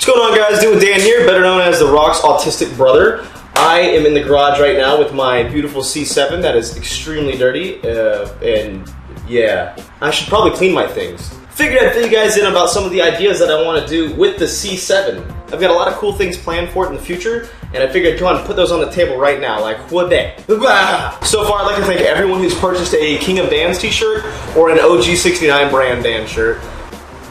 What's going on, guys? Doing Dan here, better known as the Rock's autistic brother. I am in the garage right now with my beautiful C7 that is extremely dirty, and yeah, I should probably clean my things. Figured I'd fill you guys in about some of the ideas that I want to do with the C7. I've got a lot of cool things planned for it in the future, and I figured I'd go on and put those on the table right now, like what day? So far, I'd like to thank everyone who's purchased a King of Dan's t-shirt or an OG69 brand Dan shirt.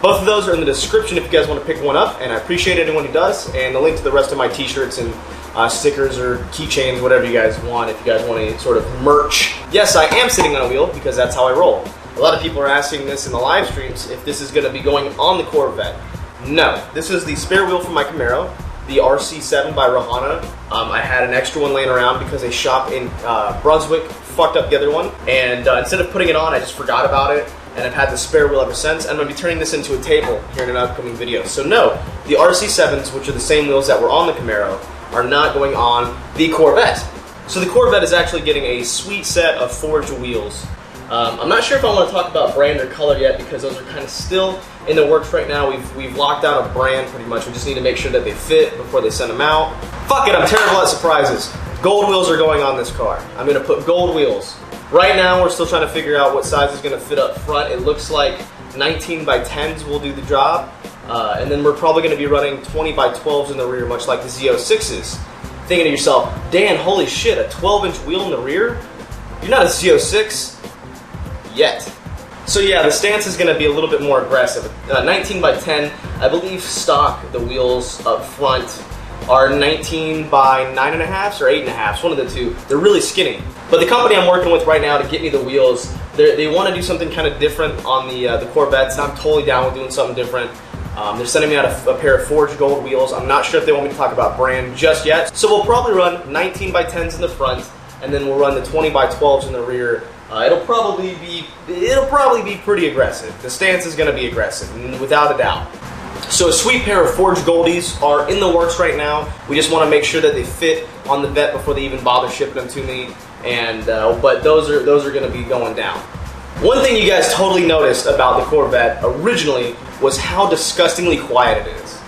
Both of those are in the description if you guys want to pick one up, and I appreciate anyone who does, and the link to the rest of my t-shirts and stickers or keychains, whatever you guys want, if you guys want any sort of merch. Yes, I am sitting on a wheel because that's how I roll. A lot of people are asking this in the live streams if this is going to be going on the Corvette. No, this is the spare wheel from my Camaro, the RC7 by Rohana. I had an extra one laying around because a shop in Brunswick fucked up the other one, and instead of putting it on, I just forgot about it, and I've had the spare wheel ever since, and I'm going to be turning this into a table here in an upcoming video. So no, the RC7s, which are the same wheels that were on the Camaro, are not going on the Corvette. So the Corvette is actually getting a sweet set of forged wheels. I'm not sure if I want to talk about brand or color yet because those are kind of still in the works right now. We've locked down a brand pretty much. We just need to make sure that they fit before they send them out. Fuck it, I'm terrible at surprises. Gold wheels are going on this car. I'm going to put gold wheels. Right now we're still trying to figure out what size is going to fit up front. It looks like 19 by 10s will do the job. And then we're probably going to be running 20 by 12s in the rear, much like the Z06s. Thinking to yourself, Dan, holy shit, a 12-inch wheel in the rear? You're not a Z06 yet. So yeah, the stance is going to be a little bit more aggressive. 19 by 10, I believe stock, the wheels up front are 19 by 9.5s or 8.5s, one of the two. They're really skinny. But the company I'm working with right now to get me the wheels, they want to do something kind of different on the Corvettes, and I'm totally down with doing something different. They're sending me out a pair of forged gold wheels. I'm not sure if they want me to talk about brand just yet. So we'll probably run 19 by 10s in the front, and then we'll run the 20 by 12s in the rear. It'll probably be pretty aggressive. The stance is going to be aggressive, without a doubt. So a sweet pair of forged goldies are in the works right now. We just want to make sure that they fit on the Vette before they even bother shipping them to me. And but those are going to be going down. One thing you guys totally noticed about the Corvette originally was how disgustingly quiet it is.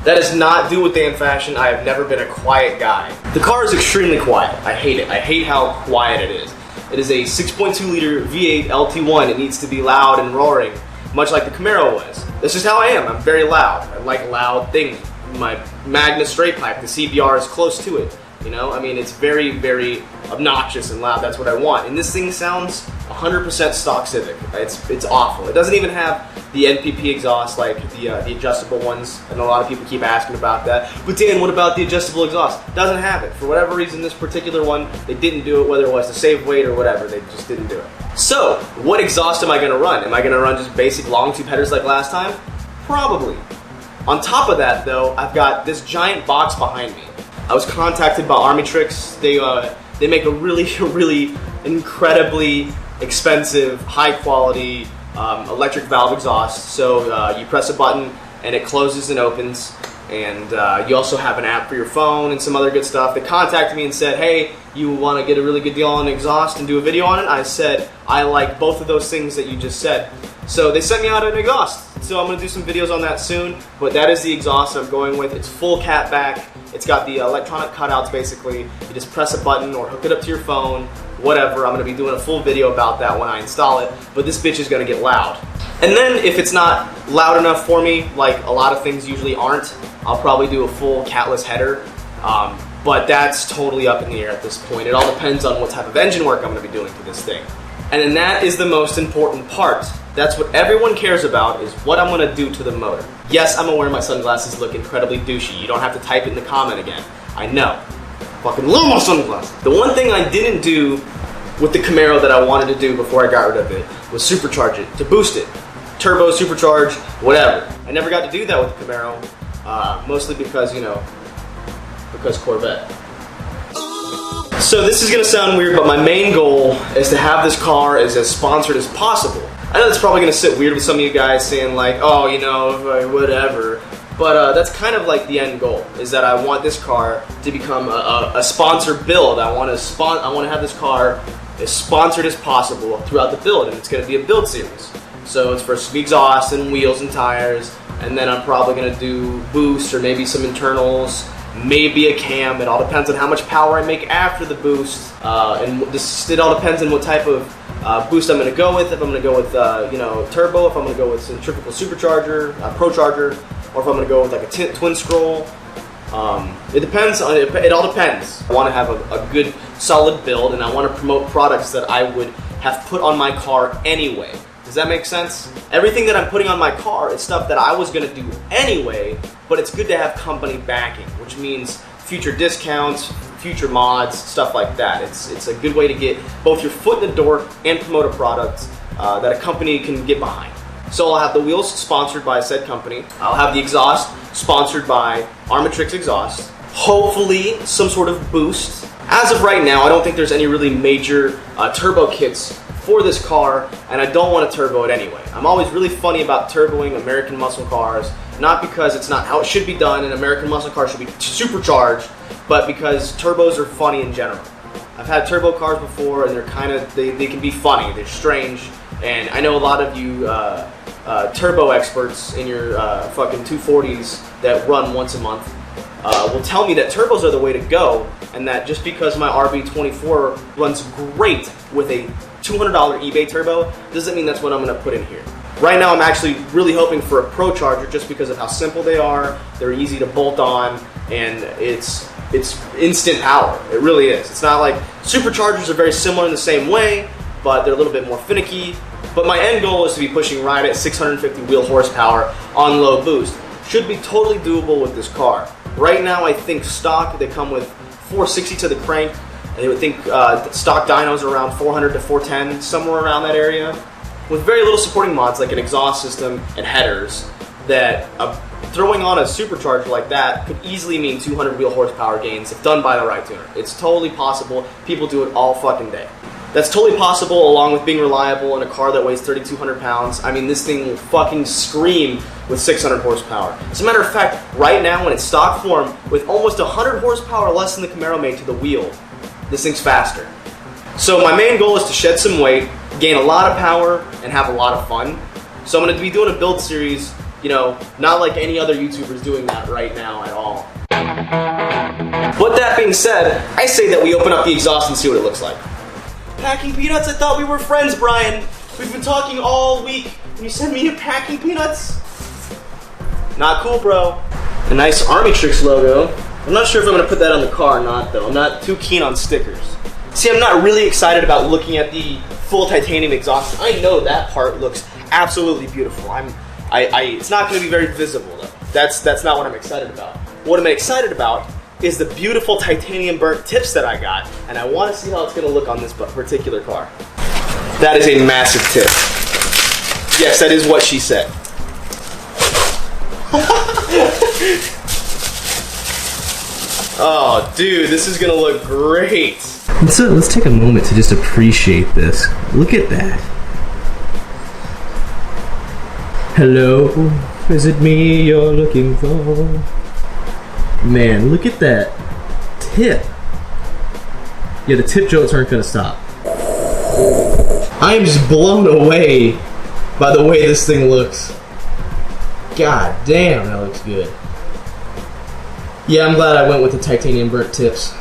That is not due with Dan fashion. I have never been a quiet guy. The car is extremely quiet. I hate it. I hate how quiet it is. It is a 6.2 liter V8 LT1. It needs to be loud and roaring, much like the Camaro was. That's just how I am. I'm very loud. I like loud things. My Magna straight pipe, the CBR is close to it. You know, I mean, it's very, very obnoxious and loud. That's what I want. And this thing sounds 100% stock Civic. It's awful. It doesn't even have the NPP exhaust like the adjustable ones, and a lot of people keep asking about that. But Dan, what about the adjustable exhaust? Doesn't have it. For whatever reason, this particular one, they didn't do it, whether it was to save weight or whatever. They just didn't do it. So, what exhaust am I going to run? Am I going to run just basic long tube headers like last time? Probably. On top of that, though, I've got this giant box behind me. I was contacted by Armitrix. They make a really incredibly expensive, high quality electric valve exhaust. So you press a button and it closes and opens. And you also have an app for your phone and some other good stuff. They contacted me and said, hey, you want to get a really good deal on an exhaust and do a video on it? I said, I like both of those things that you just said. So they sent me out an exhaust. So I'm going to do some videos on that soon. But that is the exhaust I'm going with. It's full cat back. It's got the electronic cutouts basically. You just press a button or hook it up to your phone, whatever. I'm going to be doing a full video about that when I install it. But this bitch is going to get loud. And then if it's not loud enough for me, like a lot of things usually aren't, I'll probably do a full catless header. But that's totally up in the air at this point. It all depends on what type of engine work I'm going to be doing to this thing. And then that is the most important part. That's what everyone cares about, is what I'm going to do to the motor. Yes, I'm aware my sunglasses look incredibly douchey. You don't have to type it in the comment again. I know. Fucking love my sunglasses. The one thing I didn't do with the Camaro that I wanted to do before I got rid of it was supercharge it, to boost it. Turbo, supercharge, whatever. I never got to do that with the Camaro, mostly because, you know, because Corvette. So this is going to sound weird, but my main goal is to have this car as sponsored as possible. I know that's probably going to sit weird with some of you guys saying like, oh, you know, whatever. But that's kind of like the end goal, is that I want this car to become a sponsored build. I want to have this car as sponsored as possible throughout the build, and it's going to be a build series. So it's for exhaust and wheels and tires, and then I'm probably gonna do boost or maybe some internals, maybe a cam. It all depends on how much power I make after the boost, and it all depends on what type of boost I'm gonna go with. If I'm gonna go with turbo, if I'm gonna go with centrifugal supercharger, pro charger, or if I'm gonna go with like a twin scroll. It depends on it all depends. I want to have a good solid build, and I want to promote products that I would have put on my car anyway. Does that make sense? Everything that I'm putting on my car is stuff that I was going to do anyway, but it's good to have company backing, which means future discounts, future mods, stuff like that. It's a good way to get both your foot in the door and promote a product that a company can get behind. So I'll have the wheels sponsored by said company. I'll have the exhaust sponsored by Armatrix Exhaust. Hopefully some sort of boost. As of right now, I don't think there's any really major turbo kits for this car, and I don't want to turbo it anyway. I'm always really funny about turboing American muscle cars, not because it's not how it should be done, and American muscle cars should be supercharged, but because turbos are funny in general. I've had turbo cars before, and they can be funny, they're strange, and I know a lot of you turbo experts in your fucking 240s that run once a month will tell me that turbos are the way to go, and that just because my RB24 runs great with a $200 eBay turbo doesn't mean that's what I'm going to put in here. Right now I'm actually really hoping for a pro charger just because of how simple they are, they're easy to bolt on, and it's instant power. It really is. It's not like superchargers are very similar in the same way, but they're a little bit more finicky. But my end goal is to be pushing right at 650 wheel horsepower on low boost. Should be totally doable with this car. Right now I think stock, they come with 460 to the crank. I would think stock dynos are around 400 to 410, somewhere around that area. With very little supporting mods like an exhaust system and headers, that throwing on a supercharger like that could easily mean 200 wheel horsepower gains if done by the right tuner. It's totally possible. People do it all fucking day. That's totally possible along with being reliable in a car that weighs 3,200 pounds. I mean, this thing will fucking scream with 600 horsepower. As a matter of fact, right now in its stock form, with almost 100 horsepower less than the Camaro made to the wheel, this thing's faster. So my main goal is to shed some weight, gain a lot of power, and have a lot of fun. So I'm going to be doing a build series, not like any other YouTubers doing that right now at all. With that being said, I say that we open up the exhaust and see what it looks like. Packing peanuts? I thought we were friends, Brian. We've been talking all week, and you send me to packing peanuts? Not cool, bro. A nice Armatrix logo. I'm not sure if I'm going to put that on the car or not, though. I'm not too keen on stickers. See, I'm not really excited about looking at the full titanium exhaust. I know that part looks absolutely beautiful. It's not going to be very visible, though. That's not what I'm excited about. What I'm excited about is the beautiful titanium burnt tips that I got, and I want to see how it's going to look on this particular car. That is a massive tip. Yes, that is what she said. Oh, dude, this is going to look great. Let's take a moment to just appreciate this. Look at that. Hello, is it me you're looking for? Man, look at that tip. Yeah, the tip jokes aren't gonna stop. I am just blown away by the way this thing looks. God damn, that looks good. Yeah, I'm glad I went with the titanium burnt tips.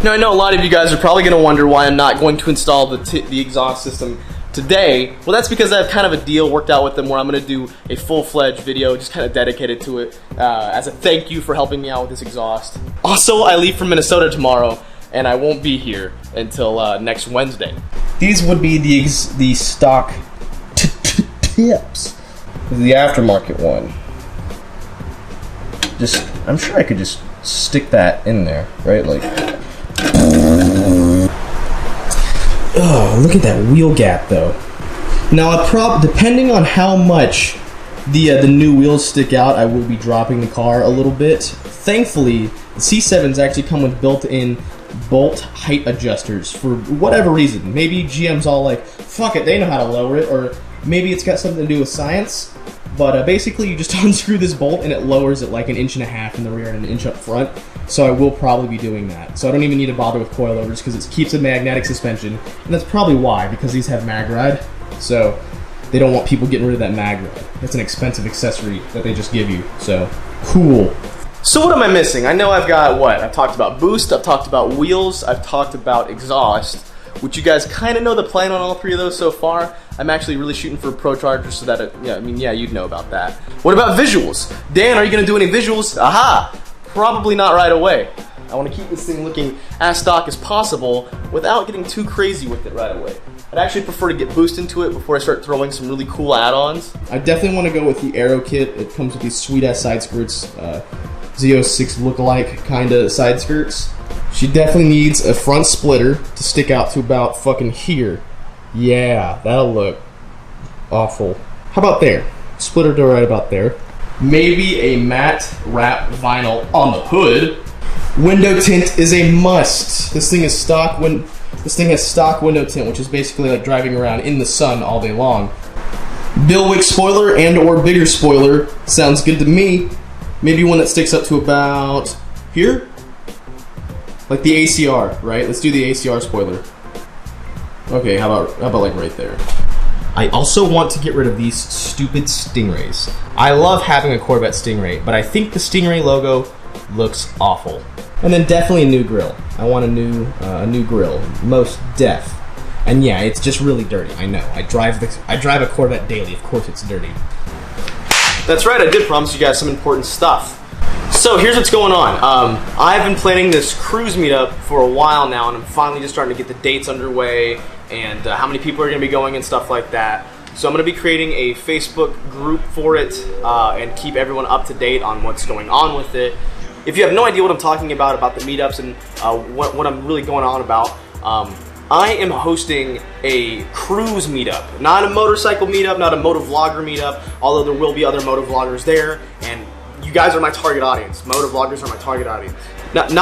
Now, I know a lot of you guys are probably going to wonder why I'm not going to install the exhaust system today. Well, that's because I have kind of a deal worked out with them where I'm going to do a full-fledged video just kind of dedicated to it as a thank you for helping me out with this exhaust. Also, I leave for Minnesota tomorrow, and I won't be here until next Wednesday. These would be the stock tips. The aftermarket one. I'm sure I could just stick that in there, right? Like, oh, look at that wheel gap, though. Now, depending on how much the new wheels stick out, I will be dropping the car a little bit. Thankfully, the C7s actually come with built-in bolt height adjusters for whatever reason. Maybe GM's all like, fuck it, they know how to lower it, or maybe it's got something to do with science. But basically, you just unscrew this bolt and it lowers it like 1.5 inches in the rear and 1 inch up front. So I will probably be doing that. So I don't even need to bother with coilovers because it keeps a magnetic suspension. And that's probably why, because these have mag ride. So they don't want people getting rid of that mag rod. That's an expensive accessory that they just give you. So cool. So what am I missing? I know I've got what? I've talked about boost, I've talked about wheels, I've talked about exhaust, which you guys kind of know the plan on all three of those so far. I'm actually really shooting for a Pro Charger so that, yeah, you'd know about that. What about visuals? Dan, are you gonna do any visuals? Aha! Probably not right away. I wanna keep this thing looking as stock as possible without getting too crazy with it right away. I'd actually prefer to get boost into it before I start throwing some really cool add-ons. I definitely wanna go with the Aero kit. It comes with these sweet-ass side skirts. Z06 look-alike kind of side skirts. She definitely needs a front splitter to stick out to about fucking here. Yeah, that'll look awful. How about there? Splitter to right about there. Maybe a matte wrap vinyl on the hood. Window tint is a must. This thing is stock. This thing has stock window tint, which is basically like driving around in the sun all day long. Billwick spoiler and or bigger spoiler sounds good to me. Maybe one that sticks up to about here? Like the ACR, right? Let's do the ACR spoiler. Okay, how about like right there? I also want to get rid of these stupid Stingrays. I love having a Corvette Stingray, but I think the Stingray logo looks awful. And then definitely a new grill. I want a new grill, most def. And yeah, it's just really dirty. I know. I drive a Corvette daily. Of course, it's dirty. That's right, I did promise you guys some important stuff. So here's what's going on. I've been planning this cruise meetup for a while now, and I'm finally just starting to get the dates underway and how many people are going to be going and stuff like that. So I'm going to be creating a Facebook group for it and keep everyone up to date on what's going on with it. If you have no idea what I'm talking about the meetups and what I'm really going on about, I am hosting a cruise meetup, not a motorcycle meetup, not a motovlogger meetup, although there will be other motovloggers there, and you guys are my target audience. Motovloggers are my target audience. Not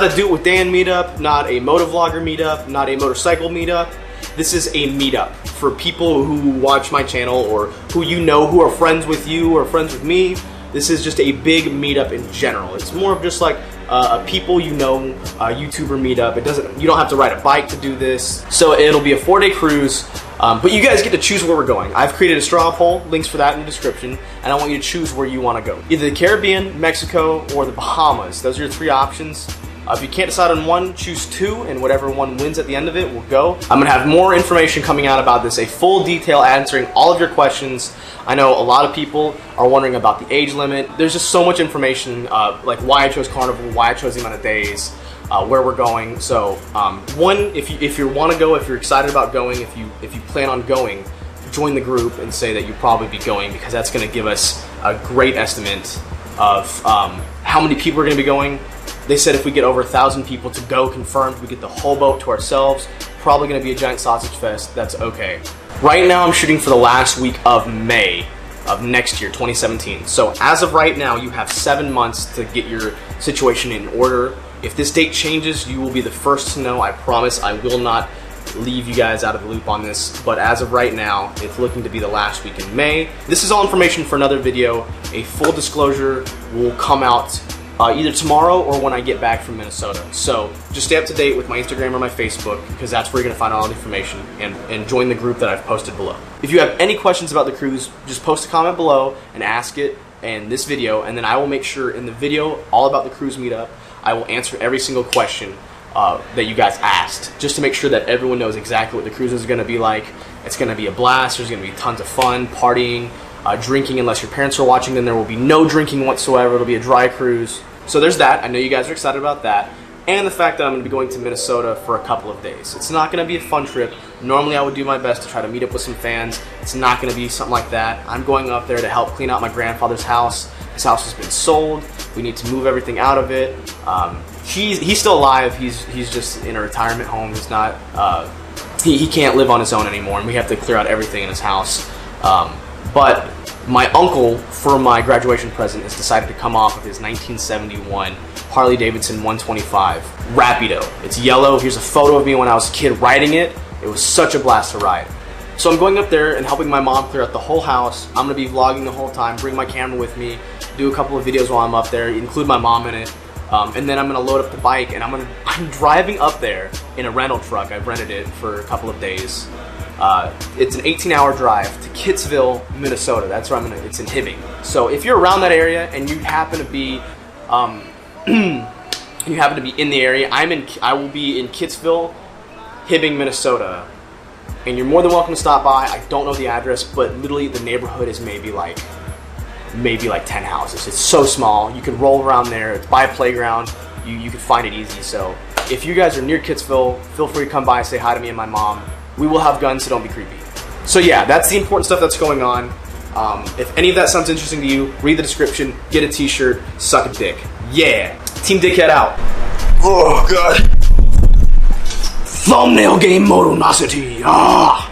a Do It With Dan meetup, not a motovlogger meetup, not a motorcycle meetup. This is a meetup for people who watch my channel or who you know who are friends with you or friends with me. This is just a big meetup in general. It's more of just like a people you know YouTuber meetup. You don't have to ride a bike to do this. So it'll be a 4-day cruise, but you guys get to choose where we're going. I've created a straw poll, links for that in the description, and I want you to choose where you want to go. Either the Caribbean, Mexico, or the Bahamas. Those are your 3 options. If you can't decide on one, choose 2, and whatever one wins at the end of it will go. I'm gonna have more information coming out about this, a full detail answering all of your questions. I know a lot of people are wondering about the age limit. There's just so much information, like why I chose Carnival, why I chose the amount of days, where we're going. So, one, if you want to go, if you're excited about going, if you plan on going, join the group and say that you'll probably be going, because that's going to give us a great estimate of how many people are going to be going. They said if we get over 1,000 people to go confirmed, we get the whole boat to ourselves. Probably going to be a giant sausage fest. That's okay. Right now, I'm shooting for the last week of May of next year, 2017. So as of right now, you have 7 months to get your situation in order. If this date changes, you will be the first to know. I promise I will not leave you guys out of the loop on this, but as of right now, it's looking to be the last week in May. This is all information for another video. A full disclosure will come out either tomorrow or when I get back from Minnesota. So just stay up to date with my Instagram or my Facebook, because that's where you're gonna find all the information, and join the group that I've posted below. If you have any questions about the cruise, just post a comment below and ask it in this video, and then I will make sure in the video all about the cruise meetup, I will answer every single question that you guys asked, just to make sure that everyone knows exactly what the cruise is gonna be like. It's gonna be a blast. There's gonna be tons of fun, partying, drinking unless your parents are watching, then there will be no drinking whatsoever. It'll be a dry cruise. So there's that. I know you guys are excited about that. And the fact that I'm going to be going to Minnesota for a couple of days. It's not going to be a fun trip. Normally I would do my best to try to meet up with some fans. It's not going to be something like that. I'm going up there to help clean out my grandfather's house. His house has been sold. We need to move everything out of it. He's still alive. He's just in a retirement home. He's not, he can't live on his own anymore, and we have to clear out everything in his house. But my uncle, for my graduation present, has decided to come off of his 1971 Harley Davidson 125 Rapido. It's yellow. Here's a photo of me when I was a kid riding it. It was such a blast to ride. So I'm going up there and helping my mom clear out the whole house. I'm going to be vlogging the whole time, bring my camera with me, do a couple of videos while I'm up there, include my mom in it. And then I'm going to load up the bike, and I'm driving up there in a rental truck. I've rented it for a couple of days. It's an 18-hour drive to Kitsville, Minnesota. That's where it's in Hibbing. So if you're around that area and you happen to be, in the area, I will be in Kitsville, Hibbing, Minnesota, and you're more than welcome to stop by. I don't know the address, but literally the neighborhood is maybe like 10 houses. It's so small. You can roll around there. It's by a playground. You can find it easy. So if you guys are near Kitsville, feel free to come by and say hi to me and my mom. We will have guns, so don't be creepy. So yeah, that's the important stuff that's going on. If any of that sounds interesting to you, read the description, get a t-shirt, suck a dick. Yeah. Team Dickhead out. Oh, God. Thumbnail game modonocity. Ah.